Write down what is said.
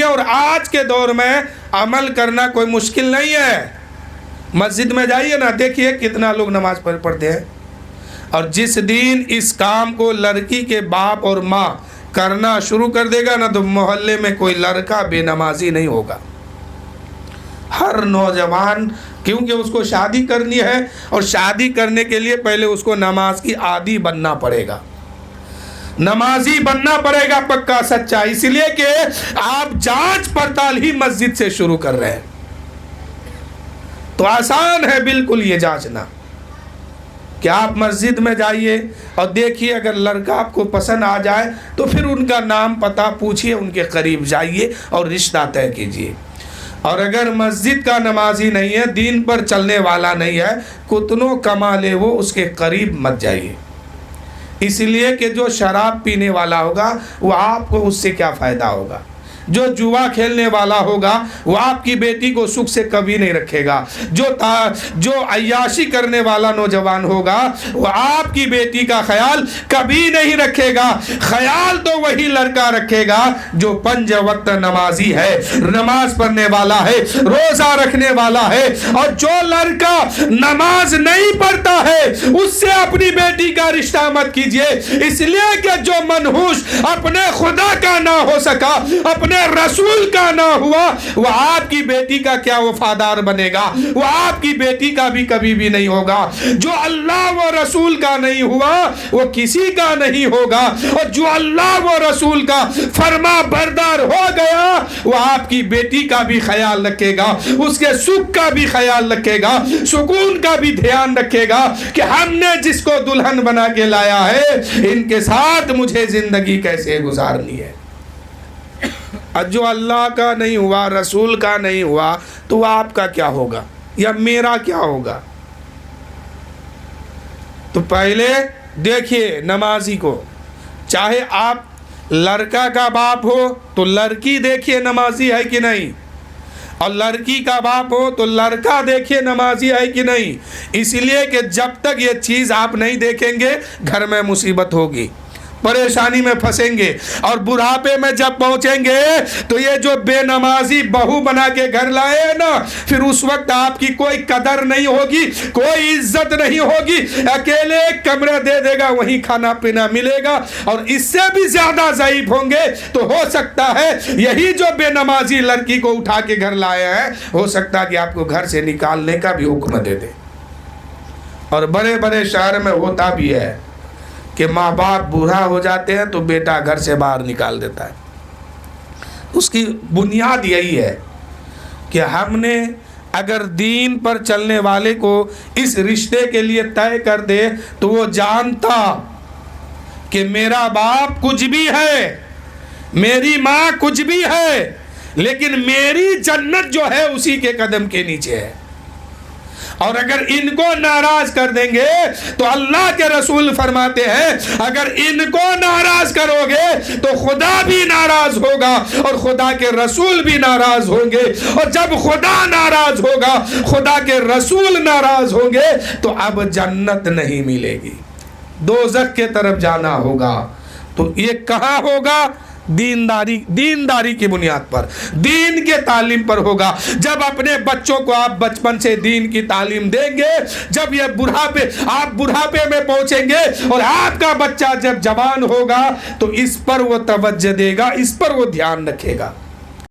دیکھیں، اور آج کے دور میں عمل کرنا کوئی مشکل نہیں ہے۔ مسجد میں جائیے نا، دیکھیے کتنا لوگ نماز پڑھتے ہیں، اور جس دن اس کام کو لڑکی کے باپ اور ماں کرنا شروع کر دے گا نا، تو محلے میں کوئی لڑکا بے نمازی نہیں ہوگا۔ ہر نوجوان، کیونکہ اس کو شادی کرنی ہے، اور شادی کرنے کے لیے پہلے اس کو نماز کی عادی بننا پڑے گا، نمازی بننا پڑے گا پکا سچا، اس لیے کہ آپ جانچ پڑتال ہی مسجد سے شروع کر رہے ہیں۔ تو آسان ہے بالکل یہ جانچنا کہ آپ مسجد میں جائیے اور دیکھیے، اگر لڑکا آپ کو پسند آ جائے تو پھر ان کا نام پتہ پوچھیے، ان کے قریب جائیے اور رشتہ طے کیجیے۔ اور اگر مسجد کا نمازی نہیں ہے، دین پر چلنے والا نہیں ہے، کتنوں کما لے وہ، اس کے قریب مت جائیے، اس لیے کہ جو شراب پینے والا ہوگا وہ آپ کو اس سے کیا فائدہ ہوگا، جو جوا کھیلنے والا ہوگا وہ آپ کی بیٹی کو سکھ سے کبھی نہیں رکھے گا، جو عیاشی کرنے والا نوجوان ہوگا وہ آپ کی بیٹی کا خیال کبھی نہیں رکھے گا۔ خیال تو وہی لڑکا رکھے گا جو 5 وقت نمازی ہے، نماز پڑھنے والا ہے، روزہ رکھنے والا ہے۔ اور جو لڑکا نماز نہیں پڑھتا ہے اس سے اپنی بیٹی کا رشتہ مت کیجیے، اس لیے کہ جو منحوس اپنے خدا کا نہ ہو سکا، اپنے رسول کا نہ ہوا، وہ آپ کی بیٹی کا کیا وفادار بنے گا؟ وہ آپ کی بیٹی کا بھی کبھی بھی نہیں ہوگا۔ جو اللہ و رسول کا نہیں ہوا وہ کسی کا نہیں ہوگا، اور جو اللہ و رسول کا فرما بردار ہو گیا وہ آپ کی بیٹی کا بھی خیال رکھے گا، اس کے سکھ کا بھی خیال رکھے گا، سکون کا بھی دھیان رکھے گا کہ ہم نے جس کو دلہن بنا کے لایا ہے ان کے ساتھ مجھے زندگی کیسے گزارنی ہے۔ اور جو اللہ کا نہیں ہوا، رسول کا نہیں ہوا، تو وہ آپ کا کیا ہوگا یا میرا کیا ہوگا؟ تو پہلے دیکھیے نمازی کو، چاہے آپ لڑکا کا باپ ہو تو لڑکی دیکھیے نمازی ہے کہ نہیں، اور لڑکی کا باپ ہو تو لڑکا دیکھیے نمازی ہے کہ نہیں، اس لیے کہ جب تک یہ چیز آپ نہیں دیکھیں گے گھر میں مصیبت ہوگی، پریشانی میں پھنسیں گے، اور بڑھاپے میں جب پہنچیں گے تو یہ جو بے نمازی بہو بنا کے گھر لائے ہیں نا، پھر اس وقت آپ کی کوئی قدر نہیں ہوگی، کوئی عزت نہیں ہوگی، اکیلے ایک کمرہ دے دے گا وہیں کھانا پینا ملے گا، اور اس سے بھی زیادہ ضعیف ہوں گے۔ تو ہو سکتا ہے یہی جو بے نمازی لڑکی کو اٹھا کے گھر لائے ہیں، ہو سکتا ہے کہ آپ کو گھر سے نکالنے کا بھی حکم دے دے۔ اور بڑے بڑے شہر میں ہوتا بھی ہے کہ ماں باپ بوڑھا ہو جاتے ہیں تو بیٹا گھر سے باہر نکال دیتا ہے۔ اس کی بنیاد یہی ہے کہ ہم نے اگر دین پر چلنے والے کو اس رشتے کے لیے طے کر دے تو وہ جانتا کہ میرا باپ کچھ بھی ہے، میری ماں کچھ بھی ہے، لیکن میری جنت جو ہے اسی کے قدم کے نیچے ہے۔ اور اگر ان کو ناراض کر دیں گے تو اللہ کے رسول فرماتے ہیں اگر ان کو ناراض کرو گے تو خدا بھی ناراض ہوگا اور خدا کے رسول بھی ناراض ہوں گے، اور جب خدا ناراض ہوگا، خدا کے رسول ناراض ہوں گے تو اب جنت نہیں ملے گی، دوزخ کے طرف جانا ہوگا۔ تو یہ کہاں ہوگا؟ دینداری کی بنیاد پر، دین کے تعلیم پر ہوگا۔ جب اپنے بچوں کو آپ بچپن سے دین کی تعلیم دیں گے، جب یہ آپ بڑھاپے میں پہنچیں گے اور آپ کا بچہ جب جوان ہوگا تو اس پر وہ توجہ دے گا، اس پر وہ دھیان رکھے گا۔